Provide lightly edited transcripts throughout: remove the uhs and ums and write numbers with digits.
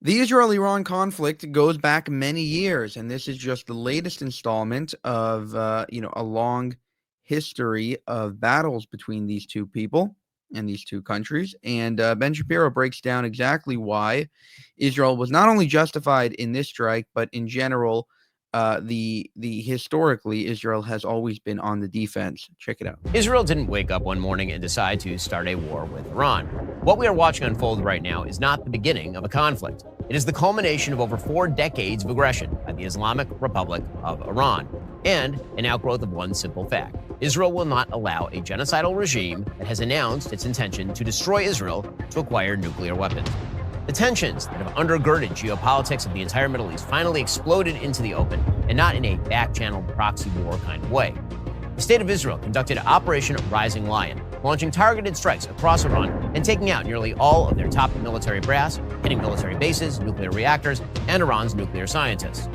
The Israel-Iran conflict goes back many years, and this is just the latest installment of a long history of battles between these two people and these two countries. And Ben Shapiro breaks down exactly why Israel was not only justified in this strike, but in general, the historically Israel has always been on the defense. Check it out. Israel didn't wake up one morning and decide to start a war with Iran. What we are watching unfold right now is not the beginning of a conflict. It is the culmination of over 4 decades of aggression by the Islamic Republic of Iran, and an outgrowth of one simple fact. Israel will not allow a genocidal regime that has announced its intention to destroy Israel to acquire nuclear weapons. The tensions that have undergirded geopolitics of the entire Middle East finally exploded into the open, and not in a back-channeled proxy war kind of way. The State of Israel conducted Operation Rising Lion, launching targeted strikes across Iran and taking out nearly all of their top military brass, hitting military bases, nuclear reactors, and Iran's nuclear scientists.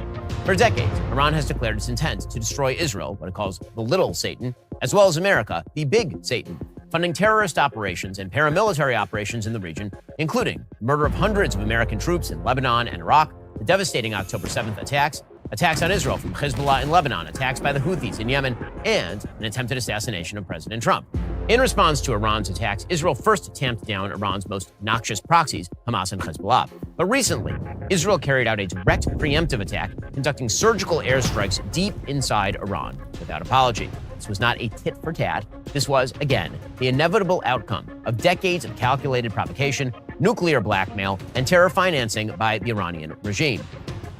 For decades, Iran has declared its intent to destroy Israel, what it calls the Little Satan, as well as America, the Big Satan, funding terrorist operations and paramilitary operations in the region, including the murder of hundreds of American troops in Lebanon and Iraq, the devastating October 7th attacks on Israel from Hezbollah in Lebanon, attacks by the Houthis in Yemen, and an attempted assassination of President Trump. In response to Iran's attacks, Israel first tamped down Iran's most noxious proxies, Hamas and Hezbollah. But recently, Israel carried out a direct preemptive attack, conducting surgical airstrikes deep inside Iran without apology. This was not a tit for tat. This was, again, the inevitable outcome of decades of calculated provocation, nuclear blackmail, and terror financing by the Iranian regime.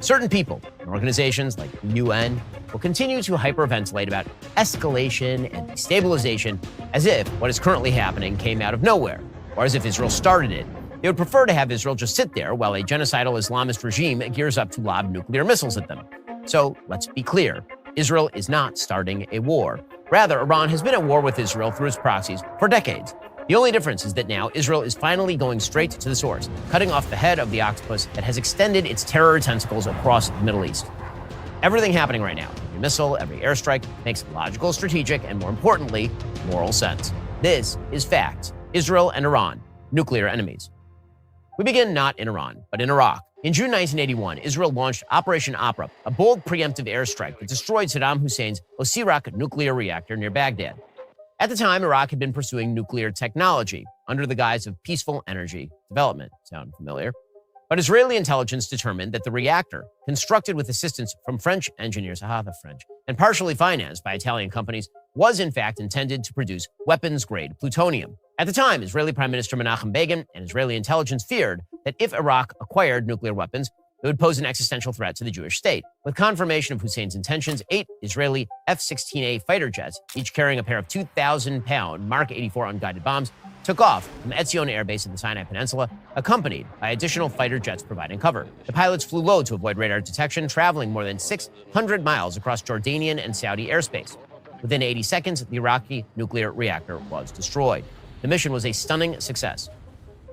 Certain people and organizations like the UN will continue to hyperventilate about escalation and destabilization as if what is currently happening came out of nowhere, or as if Israel started it. They would prefer to have Israel just sit there while a genocidal Islamist regime gears up to lob nuclear missiles at them. So let's be clear. Israel is not starting a war. Rather, Iran has been at war with Israel through its proxies for decades. The only difference is that now Israel is finally going straight to the source, cutting off the head of the octopus that has extended its terror tentacles across the Middle East. Everything happening right now, every missile, every airstrike, makes logical, strategic, and more importantly, moral sense. This is fact. Israel and Iran, nuclear enemies. We begin not in Iran, but in Iraq. In June 1981, Israel launched Operation Opera, a bold preemptive airstrike that destroyed Saddam Hussein's Osirak nuclear reactor near Baghdad. At the time, Iraq had been pursuing nuclear technology under the guise of peaceful energy development. Sound familiar? But Israeli intelligence determined that the reactor, constructed with assistance from French engineers, the French, and partially financed by Italian companies, was in fact intended to produce weapons-grade plutonium. At the time, Israeli Prime Minister Menachem Begin and Israeli intelligence feared that if Iraq acquired nuclear weapons, it would pose an existential threat to the Jewish state. With confirmation of Hussein's intentions, 8 Israeli F-16A fighter jets, each carrying a pair of 2,000-pound Mark 84 unguided bombs, took off from Etzion Air Base in the Sinai Peninsula, accompanied by additional fighter jets providing cover. The pilots flew low to avoid radar detection, traveling more than 600 miles across Jordanian and Saudi airspace. Within 80 seconds, the Iraqi nuclear reactor was destroyed. The mission was a stunning success.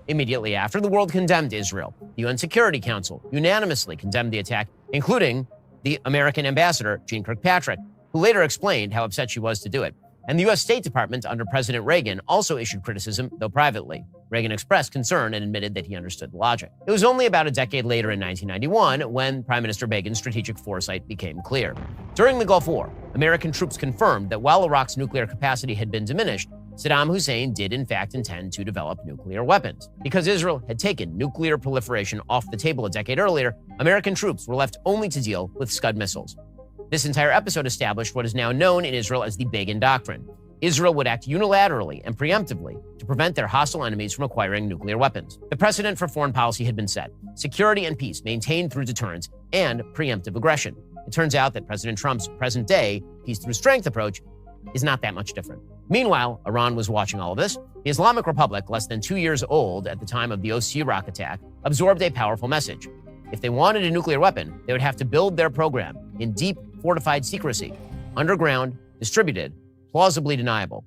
Immediately after, the world condemned Israel. The UN Security Council unanimously condemned the attack, including the American ambassador, Jeane Kirkpatrick, who later explained how upset she was to do it. And the U.S. State Department under President Reagan also issued criticism, though privately. Reagan expressed concern and admitted that he understood the logic. It was only about a decade later in 1991 when Prime Minister Begin's strategic foresight became clear. During the Gulf War, American troops confirmed that while Iraq's nuclear capacity had been diminished, Saddam Hussein did in fact intend to develop nuclear weapons. Because Israel had taken nuclear proliferation off the table a decade earlier, American troops were left only to deal with Scud missiles. This entire episode established what is now known in Israel as the Begin Doctrine. Israel would act unilaterally and preemptively to prevent their hostile enemies from acquiring nuclear weapons. The precedent for foreign policy had been set: security and peace maintained through deterrence and preemptive aggression. It turns out that President Trump's present-day peace through strength approach is not that much different. Meanwhile, Iran was watching all of this. The Islamic Republic, less than 2 years old at the time of the Osirak attack, absorbed a powerful message. If they wanted a nuclear weapon, they would have to build their program in deep, fortified secrecy, underground, distributed, plausibly deniable.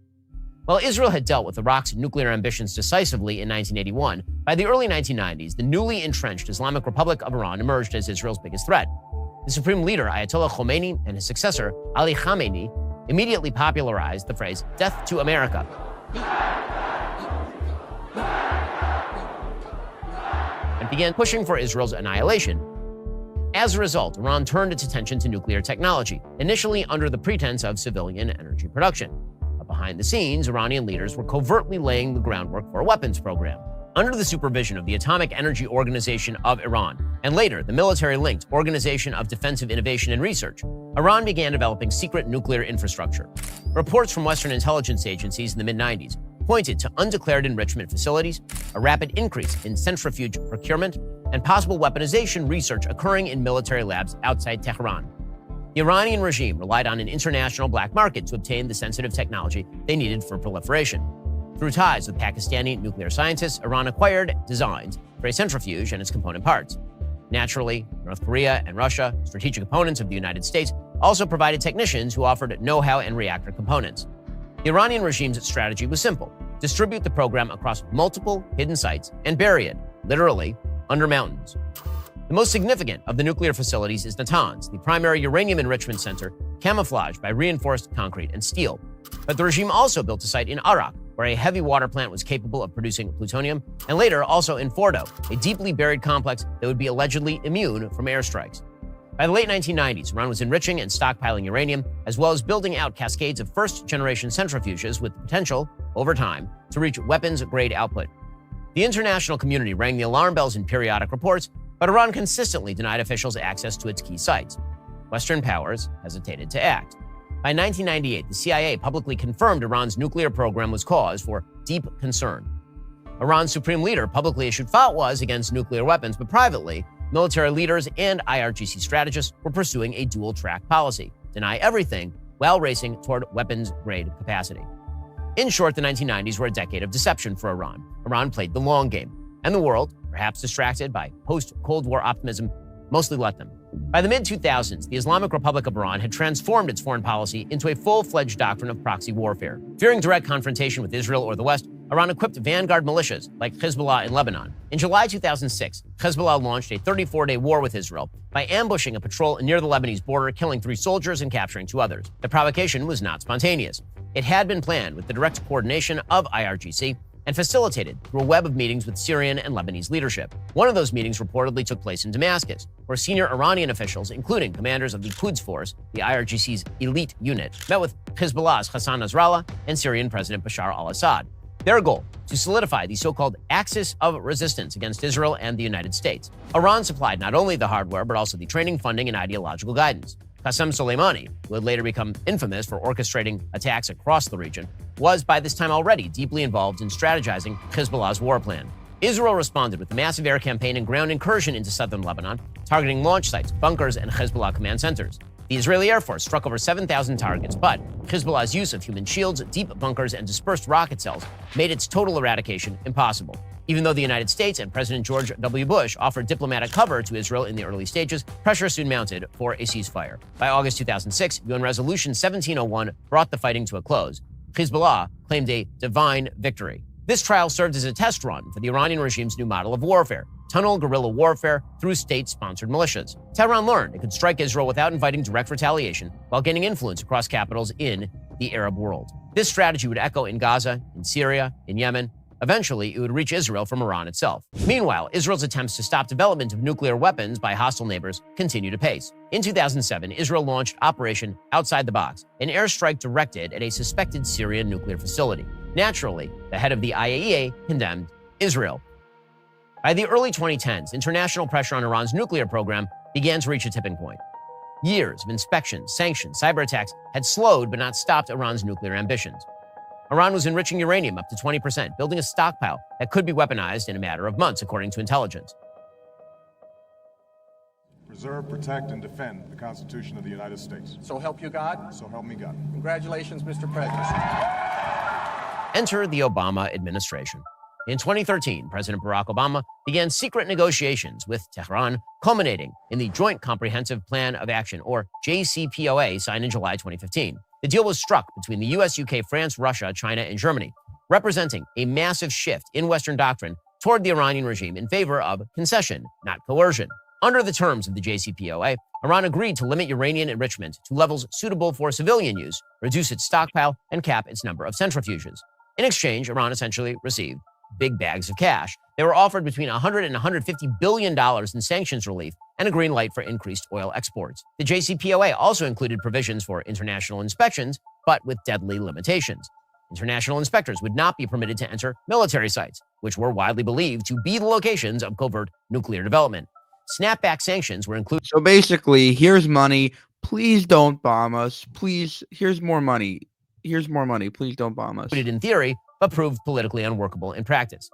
While Israel had dealt with Iraq's nuclear ambitions decisively in 1981, by the early 1990s, the newly entrenched Islamic Republic of Iran emerged as Israel's biggest threat. The supreme leader, Ayatollah Khomeini, and his successor, Ali Khamenei, immediately popularized the phrase, "Death to America." And began pushing for Israel's annihilation. As a result, Iran turned its attention to nuclear technology, initially under the pretense of civilian energy production. But behind the scenes, Iranian leaders were covertly laying the groundwork for a weapons program. Under the supervision of the Atomic Energy Organization of Iran, and later the military-linked Organization of Defensive Innovation and Research, Iran began developing secret nuclear infrastructure. Reports from Western intelligence agencies in the mid-90s pointed to undeclared enrichment facilities, a rapid increase in centrifuge procurement, and possible weaponization research occurring in military labs outside Tehran. The Iranian regime relied on an international black market to obtain the sensitive technology they needed for proliferation. Through ties with Pakistani nuclear scientists, Iran acquired designs for a centrifuge and its component parts. Naturally, North Korea and Russia, strategic opponents of the United States, also provided technicians who offered know-how and reactor components. The Iranian regime's strategy was simple: distribute the program across multiple hidden sites and bury it, literally, under mountains. The most significant of the nuclear facilities is Natanz, the primary uranium enrichment center, camouflaged by reinforced concrete and steel. But the regime also built a site in Arak, where a heavy water plant was capable of producing plutonium, and later also in Fordo, a deeply buried complex that would be allegedly immune from airstrikes. By the late 1990s, Iran was enriching and stockpiling uranium, as well as building out cascades of first-generation centrifuges with the potential, over time, to reach weapons-grade output. The international community rang the alarm bells in periodic reports, but Iran consistently denied officials access to its key sites. Western powers hesitated to act. By 1998, the CIA publicly confirmed Iran's nuclear program was cause for deep concern. Iran's supreme leader publicly issued fatwas against nuclear weapons, but privately, military leaders and IRGC strategists were pursuing a dual-track policy: deny everything while racing toward weapons-grade capacity. In short, the 1990s were a decade of deception for Iran. Iran played the long game, and the world, perhaps distracted by post-Cold War optimism, mostly let them. By the mid-2000s, the Islamic Republic of Iran had transformed its foreign policy into a full-fledged doctrine of proxy warfare. Fearing direct confrontation with Israel or the West, Iran equipped vanguard militias like Hezbollah in Lebanon. In July 2006, Hezbollah launched a 34-day war with Israel by ambushing a patrol near the Lebanese border, killing 3 soldiers and capturing 2 others. The provocation was not spontaneous. It had been planned with the direct coordination of IRGC and facilitated through a web of meetings with Syrian and Lebanese leadership. One of those meetings reportedly took place in Damascus, where senior Iranian officials, including commanders of the Quds Force, the IRGC's elite unit, met with Hezbollah's Hassan Nasrallah and Syrian President Bashar al-Assad. Their goal, to solidify the so-called axis of resistance against Israel and the United States. Iran supplied not only the hardware, but also the training, funding, and ideological guidance. Qasem Soleimani, who would later become infamous for orchestrating attacks across the region, was by this time already deeply involved in strategizing Hezbollah's war plan. Israel responded with a massive air campaign and ground incursion into southern Lebanon, targeting launch sites, bunkers, and Hezbollah command centers. The Israeli Air Force struck over 7,000 targets, but Hezbollah's use of human shields, deep bunkers, and dispersed rocket cells made its total eradication impossible. Even though the United States and President George W. Bush offered diplomatic cover to Israel in the early stages, pressure soon mounted for a ceasefire. By August 2006, UN Resolution 1701 brought the fighting to a close. Hezbollah claimed a divine victory. This trial served as a test run for the Iranian regime's new model of warfare: tunnel guerrilla warfare through state-sponsored militias. Tehran learned it could strike Israel without inviting direct retaliation while gaining influence across capitals in the Arab world. This strategy would echo in Gaza, in Syria, in Yemen. Eventually, it would reach Israel from Iran itself. Meanwhile, Israel's attempts to stop development of nuclear weapons by hostile neighbors continued apace. In 2007, Israel launched Operation Outside the Box, an airstrike directed at a suspected Syrian nuclear facility. Naturally, the head of the IAEA condemned Israel. By the early 2010s, international pressure on Iran's nuclear program began to reach a tipping point. Years of inspections, sanctions, cyber attacks had slowed but not stopped Iran's nuclear ambitions. Iran was enriching uranium up to 20%, building a stockpile that could be weaponized in a matter of months, according to intelligence. Preserve, protect, and defend the Constitution of the United States. So help you God? So help me God. Congratulations, Mr. President. Enter the Obama administration. In 2013, President Barack Obama began secret negotiations with Tehran, culminating in the Joint Comprehensive Plan of Action, or JCPOA, signed in July 2015. The deal was struck between the US, UK, France, Russia, China, and Germany, representing a massive shift in Western doctrine toward the Iranian regime in favor of concession, not coercion. Under the terms of the JCPOA, Iran agreed to limit uranium enrichment to levels suitable for civilian use, reduce its stockpile, and cap its number of centrifuges. In exchange, Iran essentially received big bags of cash. They were offered between $100 and $150 billion in sanctions relief and a green light for increased oil exports. The JCPOA also included provisions for international inspections, but with deadly limitations. International inspectors would not be permitted to enter military sites, which were widely believed to be the locations of covert nuclear development. Snapback sanctions were included. So basically, here's money. Please don't bomb us. Please, here's more money. Here's more money. Please don't bomb us. In theory, but proved politically unworkable in practice.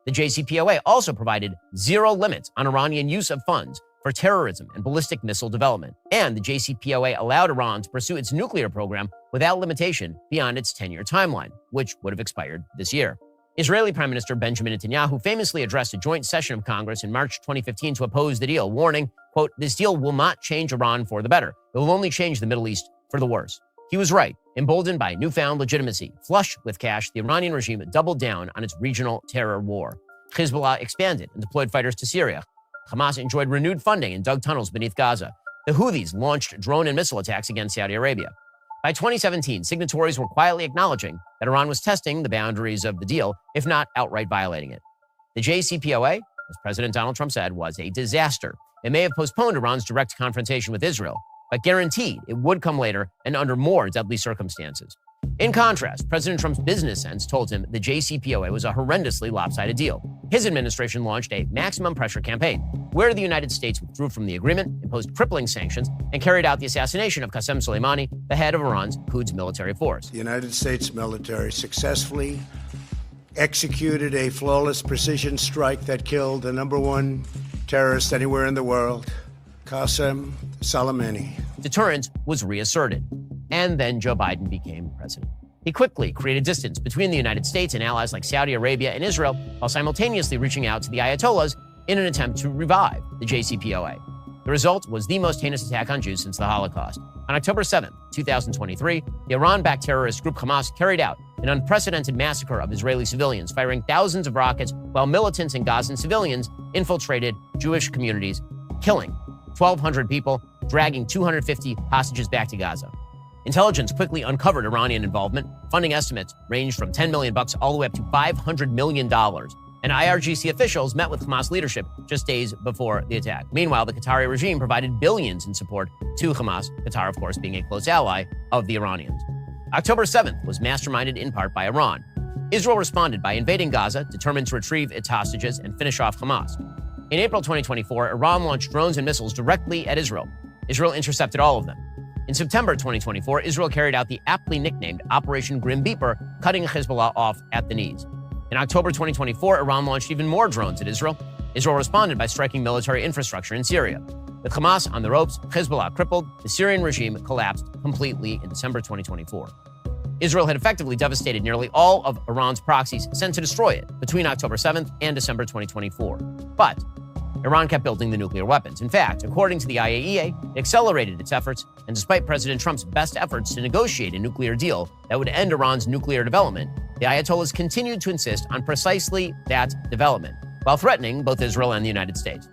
The JCPOA also provided zero limits on Iranian use of funds for terrorism and ballistic missile development. And the JCPOA allowed Iran to pursue its nuclear program without limitation beyond its 10-year timeline, which would have expired this year. Israeli Prime Minister Benjamin Netanyahu famously addressed a joint session of Congress in March 2015 to oppose the deal, warning, quote, "This deal will not change Iran for the better. It will only change the Middle East for the worse." He was right. Emboldened by newfound legitimacy, flush with cash, the Iranian regime doubled down on its regional terror war. Hezbollah expanded and deployed fighters to Syria. Hamas enjoyed renewed funding and dug tunnels beneath Gaza. The Houthis launched drone and missile attacks against Saudi Arabia. By 2017, signatories were quietly acknowledging that Iran was testing the boundaries of the deal, if not outright violating it. The JCPOA, as President Donald Trump said, was a disaster. It may have postponed Iran's direct confrontation with Israel, but guaranteed it would come later and under more deadly circumstances. In contrast, President Trump's business sense told him the JCPOA was a horrendously lopsided deal. His administration launched a maximum pressure campaign, where the United States withdrew from the agreement, imposed crippling sanctions, and carried out the assassination of Qasem Soleimani, the head of Iran's Quds military force. The United States military successfully executed a flawless precision strike that killed the number one terrorist anywhere in the world, Qasem Soleimani. Deterrence was reasserted, and then Joe Biden became president. He quickly created distance between the United States and allies like Saudi Arabia and Israel, while simultaneously reaching out to the Ayatollahs in an attempt to revive the JCPOA. The result was the most heinous attack on Jews since the Holocaust. On October 7, 2023, the Iran-backed terrorist group Hamas carried out an unprecedented massacre of Israeli civilians, firing thousands of rockets while militants and Gazan civilians infiltrated Jewish communities, killing 1,200 people, dragging 250 hostages back to Gaza. Intelligence quickly uncovered Iranian involvement. Funding estimates ranged from $10 million all the way up to $500 million. And IRGC officials met with Hamas leadership just days before the attack. Meanwhile, the Qatari regime provided billions in support to Hamas, Qatar, of course, being a close ally of the Iranians. October 7th was masterminded in part by Iran. Israel responded by invading Gaza, determined to retrieve its hostages and finish off Hamas. In April 2024, Iran launched drones and missiles directly at Israel. Israel intercepted all of them. In September 2024, Israel carried out the aptly nicknamed Operation Grim Beeper, cutting Hezbollah off at the knees. In October 2024, Iran launched even more drones at Israel. Israel responded by striking military infrastructure in Syria. With Hamas on the ropes, Hezbollah crippled, the Syrian regime collapsed completely in December 2024. Israel had effectively devastated nearly all of Iran's proxies sent to destroy it between October 7th and December 2024. But Iran kept building the nuclear weapons. In fact, according to the IAEA, it accelerated its efforts, and despite President Trump's best efforts to negotiate a nuclear deal that would end Iran's nuclear development, the Ayatollahs continued to insist on precisely that development, while threatening both Israel and the United States.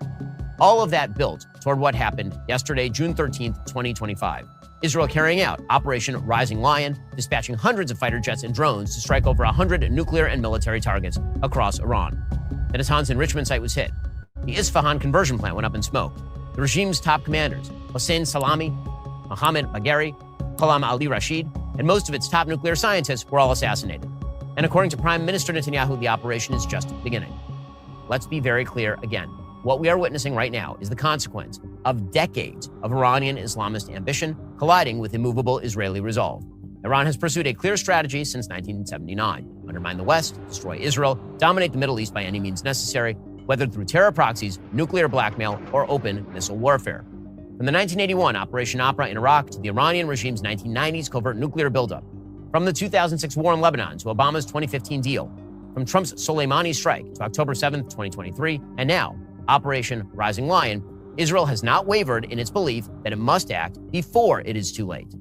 All of that built toward what happened yesterday, June 13th, 2025. Israel carrying out Operation Rising Lion, dispatching hundreds of fighter jets and drones to strike over 100 nuclear and military targets across Iran. The Natanz enrichment site was hit. The Isfahan conversion plant went up in smoke. The regime's top commanders, Hossein Salami, Mohammad Bagheri, Ghulam Ali Rashid, and most of its top nuclear scientists were all assassinated. And according to Prime Minister Netanyahu, the operation is just beginning. Let's be very clear again. What we are witnessing right now is the consequence of decades of Iranian Islamist ambition colliding with immovable Israeli resolve. Iran has pursued a clear strategy since 1979: undermine the West, destroy Israel, dominate the Middle East by any means necessary, whether through terror proxies, nuclear blackmail, or open missile warfare. From the 1981 Operation Opera in Iraq to the Iranian regime's 1990s covert nuclear buildup, from the 2006 war in Lebanon to Obama's 2015 deal, from Trump's Soleimani strike to October 7th, 2023, and now Operation Rising Lion, Israel has not wavered in its belief that it must act before it is too late.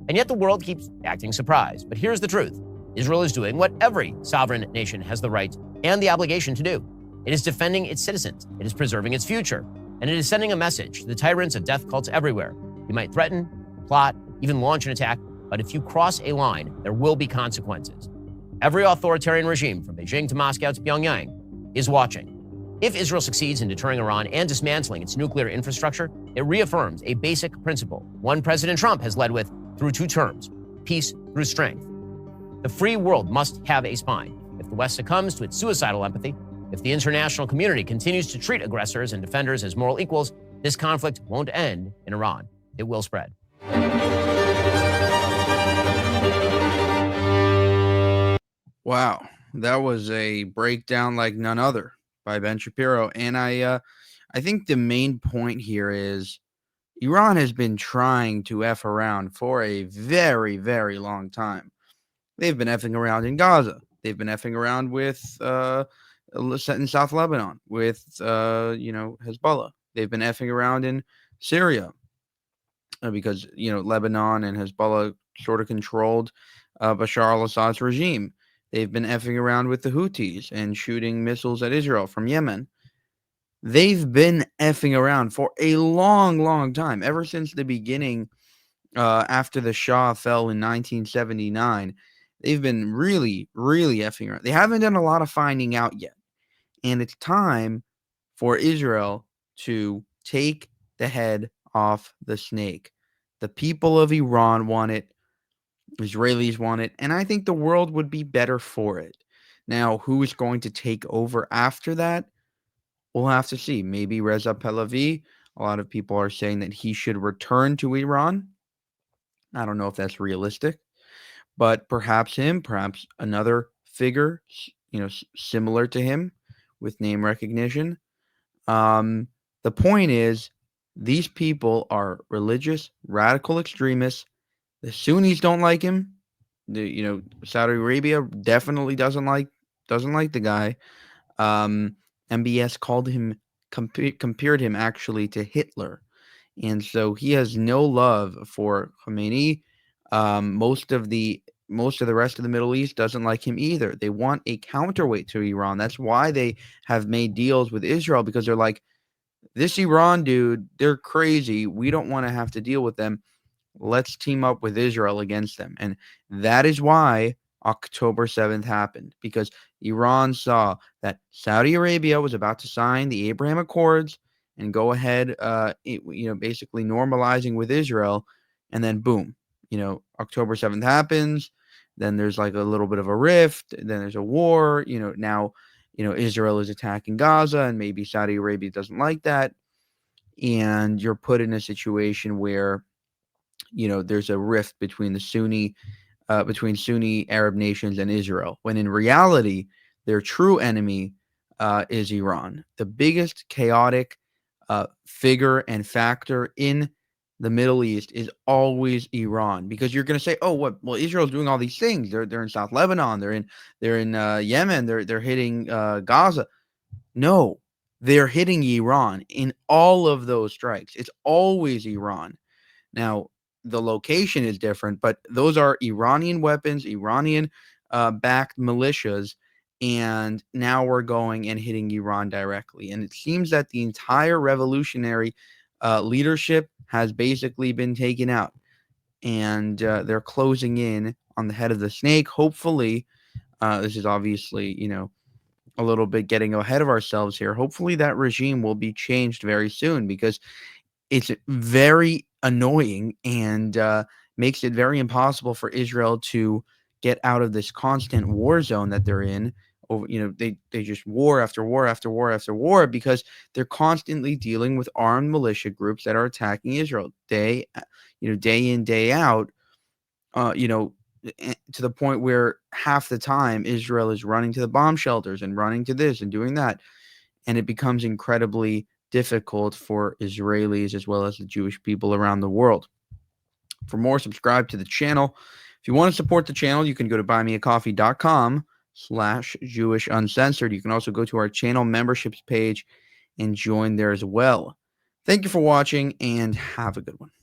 And yet the world keeps acting surprised. But here's the truth. Israel is doing what every sovereign nation has the right and the obligation to do. It is defending its citizens. It is preserving its future. And it is sending a message to the tyrants of death cults everywhere. You might threaten, plot, even launch an attack, but if you cross a line, there will be consequences. Every authoritarian regime, from Beijing to Moscow to Pyongyang, is watching. If Israel succeeds in deterring Iran and dismantling its nuclear infrastructure, it reaffirms a basic principle, one President Trump has led with through 2 terms: peace through strength. The free world must have a spine. If the West succumbs to its suicidal empathy, if the international community continues to treat aggressors and defenders as moral equals, this conflict won't end in Iran. It will spread. Wow, that was a breakdown like none other by Ben Shapiro. And I think the main point here is Iran has been trying to F around for a very, very long time. They've been effing around in Gaza. They've been effing around with in South Lebanon with Hezbollah. They've been effing around in Syria because Lebanon and Hezbollah sort of controlled Bashar al-Assad's regime. They've been effing around with the Houthis and shooting missiles at Israel from Yemen. They've been effing around for a long, long time, ever since the beginning. After the Shah fell in 1979, they've been really, really effing around. They haven't done a lot of finding out yet. And it's time for Israel to take the head off the snake. The people of Iran want it. Israelis want it. And I think the world would be better for it. Now, who is going to take over after that? We'll have to see. Maybe Reza Pahlavi. A lot of people are saying that he should return to Iran. I don't know if that's realistic, but perhaps him, perhaps another figure, similar to him with name recognition. The point is, these people are religious, radical extremists. The Sunnis don't like him. Saudi Arabia definitely doesn't like the guy. MBS called him, compared him actually to Hitler. And so he has no love for Khomeini. Most of the rest of the Middle East doesn't like him either. They want a counterweight to Iran. That's why they have made deals with Israel, because they're like, this Iran dude, they're crazy. We don't want to have to deal with them. Let's team up with Israel against them. And that is why October 7th happened, because Iran saw that Saudi Arabia was about to sign the Abraham Accords and go ahead, basically normalizing with Israel. And then boom, October 7th happens. Then there's like a little bit of a rift. Then there's a war. Now, Israel is attacking Gaza, and maybe Saudi Arabia doesn't like that. And you're put in a situation where, there's a rift between Sunni Arab nations and Israel, when in reality, their true enemy is Iran. The biggest chaotic figure and factor in the Middle East is always Iran, because you're going to say, oh, what? Well, Israel's doing all these things. They're in South Lebanon. They're in Yemen. They're hitting Gaza. No, they're hitting Iran in all of those strikes. It's always Iran. Now, the location is different, but those are Iranian weapons, Iranian backed militias. And now we're going and hitting Iran directly. And it seems that the entire revolutionary leadership has basically been taken out. And they're closing in on the head of the snake. Hopefully, this is obviously, a little bit getting ahead of ourselves here. Hopefully that regime will be changed very soon, because it's very annoying and makes it very impossible for Israel to get out of this constant war zone that they're in. Over, they just war after war after war after war, because they're constantly dealing with armed militia groups that are attacking Israel day in, day out. To the point where half the time Israel is running to the bomb shelters and running to this and doing that, and it becomes incredibly difficult for Israelis as well as the Jewish people around the world. For more, subscribe to the channel. If you want to support the channel, you can go to buymeacoffee.com/JewishUncensored. You can also go to our channel memberships page and join there as well. Thank you for watching, and have a good one.